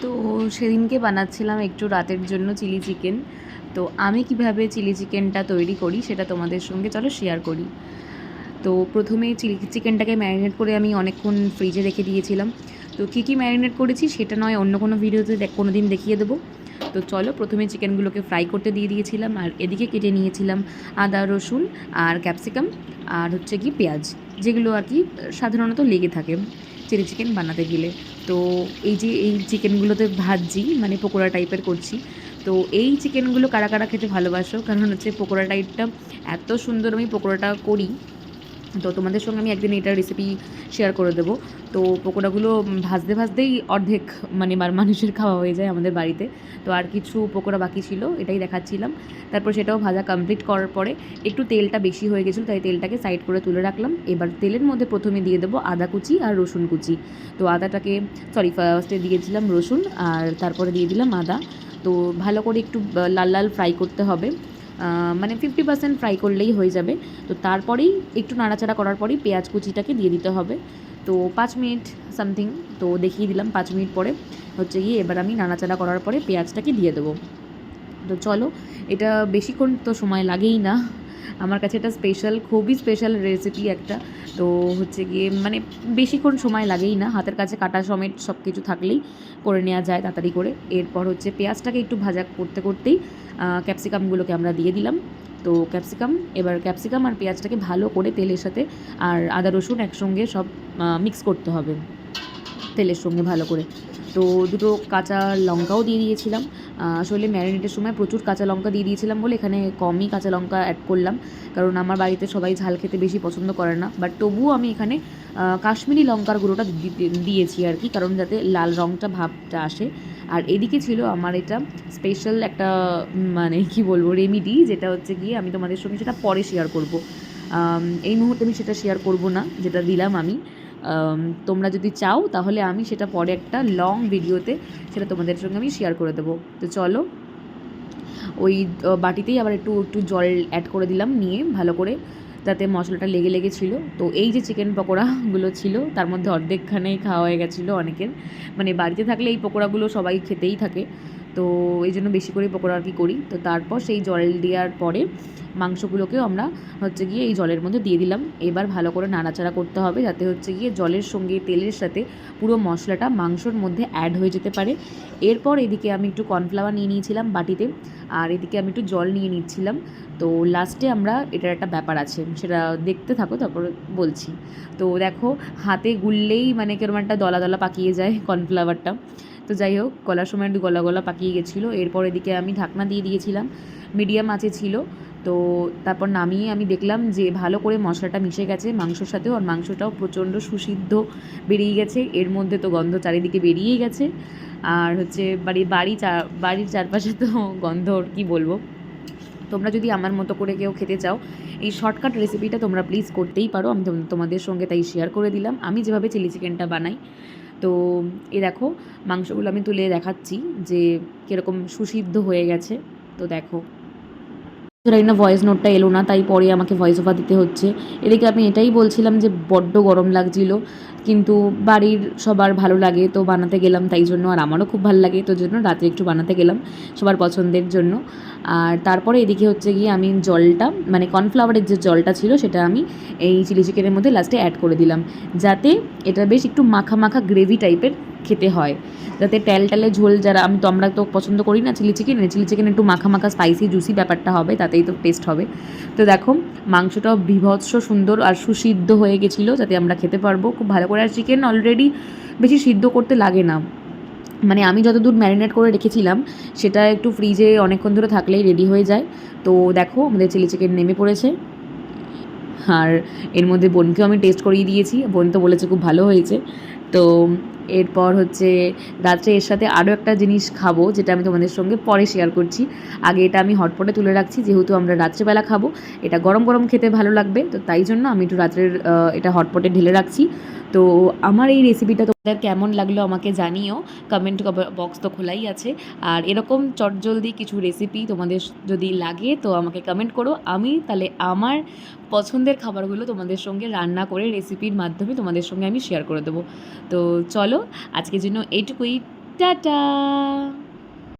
তো সেদিনকে বানাচ্ছিলাম একটু রাতের জন্য চিলি চিকেন। তো আমি কিভাবে চিলি চিকেনটা তৈরি করি সেটা তোমাদের সঙ্গে চলো শেয়ার করি। তো প্রথমে চিলি চিকেনটাকে ম্যারিনেট করে আমি অনেকক্ষণ ফ্রিজে রেখে দিয়েছিলাম। তো কী কী ম্যারিনেট করেছি সেটা নয় অন্য কোনো ভিডিওতে কোনো দিন দেখিয়ে দেবো। তো চলো, প্রথমে চিকেনগুলোকে ফ্রাই করতে দিয়ে দিয়েছিলাম, আর এদিকে কেটে নিয়েছিলাম আদা, রসুন আর ক্যাপসিকাম, আর হচ্ছে কি পেঁয়াজ, যেগুলো আর কি সাধারণত লেগে থাকে চিলি চিকেন বানাতে গেলে। তো এই যে এই চিকেনগুলোতে ভাজছি, মানে পকোড়া টাইপের করছি। তো এই চিকেনগুলো কারা কারা খেতে ভালোবাসো, কারণ হচ্ছে পকোড়া টাইপটা এত সুন্দর আমি পকোড়াটা করি। তো তোমাদের সঙ্গে আমি একদিন এটার রেসিপি শেয়ার করে দেবো। তো পকোড়াগুলো ভাজতে ভাজতেই অর্ধেক মানে মানুষের খাওয়া হয়ে যায় আমাদের বাড়িতে। তো আর কিছু পকোড়া বাকি ছিল, এটাই দেখাচ্ছিলাম। তারপর সেটাও ভাজা কমপ্লিট করার পরে একটু তেলটা বেশি হয়ে গেছিলো, তাই তেলটাকে সাইড করে তুলে রাখলাম। এবার তেলের মধ্যে প্রথমে দিয়ে দেবো আদা কুচি আর রসুন কুচি। তো আদাটাকে ফার্স্টে দিয়েছিলাম রসুন, আর তারপরে দিয়ে দিলাম আদা। তো ভালো করে একটু লাল লাল ফ্রাই করতে হবে, মানে 50% ফ্রাই করলেই হয়ে যাবে। তো তারপরেই একটু নাড়াচাড়া করার পরেই পেঁয়াজ কুচিটাকে দিয়ে দিতে হবে। তো 5 মিনিট সামথিং, তো দেখিয়ে দিলাম 5 মিনিট পরে হচ্ছে গিয়ে এবার আমি নাড়াচাড়া করার পরে পেঁয়াজটাকে দিয়ে দেবো। তো চলো, এটা বেশিক্ষণ তো সময় লাগেই না, আমার কাছে এটা স্পেশাল, খুবই স্পেশাল রেসিপি একটা। তো হচ্ছে গিয়ে মানে বেশিক্ষণ সময় লাগেই না, হাতের কাছে কাটা সমেত সব কিছু থাকলেই করে নেওয়া যায় তাড়াতাড়ি করে। এরপর হচ্ছে পেঁয়াজটাকে একটু ভাজা করতে করতেই ক্যাপসিকামগুলোকে আমরা দিয়ে দিলাম। তো ক্যাপসিকাম আর পেঁয়াজটাকে ভালো করে তেলের সাথে আর আদা রসুন একসঙ্গে সব মিক্স করতে হবে তেলের সঙ্গে ভালো করে। তো দুটো কাঁচা লঙ্কাও দিয়ে দিয়েছিলাম। আসলে ম্যারিনেটের সময় প্রচুর কাঁচা লঙ্কা দিয়ে দিয়েছিলাম বলে এখানে কমই কাঁচা লঙ্কা অ্যাড করলাম, কারণ আমার বাড়িতে সবাই ঝাল খেতে বেশি পছন্দ করে না। বাট তবুও আমি এখানে কাশ্মীরি লঙ্কার গুঁড়োটা দিয়েছি আর কি, কারণ যাতে লাল রঙটা ভাবটা আসে। আর এদিকে ছিল আমার এটা স্পেশাল একটা মানে কি বলবো রেমিডি, যেটা হচ্ছে গিয়ে আমি তোমাদের সঙ্গে সেটা পরে শেয়ার করব। এই মুহূর্তে আমি সেটা শেয়ার করব না যেটা দিলাম আমি। তোমরা যদি চাও তাহলে আমি সেটা পরে একটা লং ভিডিওতে সেটা তোমাদের সঙ্গে আমি শেয়ার করে দেবো। তো চলো, ওই বাটিতেই আবার একটু একটু জল অ্যাড করে দিলাম, নিয়ে ভালো করে যাতে মশলাটা লেগে লেগে ছিল। তো এই যে চিকেন পকোড়াগুলো ছিল তার মধ্যে অর্ধেকখানেই খাওয়া হয়ে গেছিলো অনেকের, মানে বাড়িতে থাকলে এই পকোড়াগুলো সবাই খেতেই থাকে। তো এই জন্য বেশি করে পকোড়া আর কি করি। তো তারপর সেই জল দেওয়ার পরে মাংসগুলোকেও আমরা হচ্ছে গিয়ে এই জলের মধ্যে দিয়ে দিলাম। এবার ভালো করে নাড়াচাড়া করতে হবে যাতে হচ্ছে গিয়ে জলের সঙ্গে তেলের সাথে পুরো মশলাটা মাংসর মধ্যে অ্যাড হয়ে যেতে পারে। এরপর এদিকে আমি একটু কর্নফ্লাওয়ার নিয়ে নিয়েছিলাম বাটিতে, আর এদিকে আমি একটু জল নিয়ে নিচ্ছিলাম। তো লাস্টে আমরা এটার একটা ব্যাপার আছে, সেটা দেখতে থাকো তারপর বলছি। তো দেখো, হাতে গুললেই মানে কেরম একটা দলা দলা পাকিয়ে যায় কর্নফ্লাওয়ারটা। তো যাই হোক, গলার সময় একটু গলা গলা পাকিয়ে গেছিলো। এরপর এদিকে আমি ঢাকনা দিয়ে দিয়েছিলাম, মিডিয়াম আঁচে ছিল। তো তারপর নামিয়ে আমি দেখলাম যে ভালো করে মশলাটা মিশে গেছে মাংসর সাথেও, আর মাংসটাও প্রচণ্ড সুসিদ্ধ বেরিয়ে গেছে, এর মধ্যে তো গন্ধ চারিদিকে বেরিয়েই গেছে। আর হচ্ছে বাড়ির চারপাশে তো গন্ধ কী বলবো। তোমরা যদি আমার মতো করে কেউ খেতে চাও, এই শর্টকাট রেসিপিটা তোমরা প্লিজ করতেই পারো, আমি তোমাদের সঙ্গে তাই শেয়ার করে দিলাম আমি যেভাবে চিলি চিকেনটা বানাই। তো এই দেখো, মাংসগুলো আমি তুলে দেখাচ্ছি যে কীরকম সুসিদ্ধ হয়ে গেছে। তো দেখো, জানি না ভয়েস নোটটা এলো না, তাই পরে আমাকে ভয়েস ওভার দিতে হচ্ছে। এদিকে আমি এটাই বলছিলাম যে বড্ড গরম লাগছিল, কিন্তু বাড়ির সবার ভালো লাগে তো বানাতে গেলাম, তাই জন্য আর আমারও খুব ভালো লাগে, তো জন্য রাতে একটু বানাতে গেলাম সবার পছন্দের জন্য। আর তারপরে এদিকে হচ্ছে গিয়ে আমি জলটা মানে কর্নফ্লাওয়ারের যে জলটা ছিল সেটা আমি এই চিলি চিকেনের মধ্যে লাস্টে অ্যাড করে দিলাম, যাতে এটা বেশ একটু মাখা মাখা গ্রেভি টাইপের খেতে হয়, যাতে ট্যালে ঝোল যারা আমরা তো পছন্দ করি না চিলি চিকেন একটু মাখা মাখা স্পাইসি জুসি ব্যাপারটা হবে, তাতেই তো টেস্ট হবে। তো দেখো, মাংসটাও বিভৎস সুন্দর আর সুসিদ্ধ হয়ে গেছিলো, যাতে আমরা খেতে পারবো খুব ভালো করে। আর চিকেন অলরেডি বেশি সিদ্ধ করতে লাগে না, মানে আমি যতদূর ম্যারিনেট করে রেখেছিলাম সেটা একটু ফ্রিজে অনেকক্ষণ ধরে থাকলেই রেডি হয়ে যায়। তো দেখো, আমাদের চিলি চিকেন নেমে পড়েছে, আর এর মধ্যে বোনকেও আমি টেস্ট করিয়ে দিয়েছি, বোন তো বলেছে খুব ভালো হয়েছে। তো এরপর হচ্ছে রাত্রে এর সাথে আরও একটা জিনিস খাবো, যেটা আমি তোমাদের সঙ্গে পরে শেয়ার করছি। আগে এটা আমি হটপটে তুলে রাখছি, যেহেতু আমরা রাত্রেবেলা খাবো, এটা গরম গরম খেতে ভালো লাগবে, তো তাই জন্য আমি একটু রাত্রের এটা হটপটে ঢেলে রাখছি। তো আমার এই রেসিপিটা তোমাদের কেমন লাগলো আমাকে জানিও, কমেন্ট বক্স তো খোলাই আছে। আর এরকম চটজলদি কিছু রেসিপি তোমাদের যদি লাগে তো আমাকে কমেন্ট করো, আমি তাহলে আমার পছন্দের খাবারগুলো তোমাদের সঙ্গে রান্না করে রেসিপির মাধ্যমে তোমাদের সঙ্গে আমি শেয়ার করে দেবো। তো চলো, আজকের জন্য এইটুকুই। টাটা।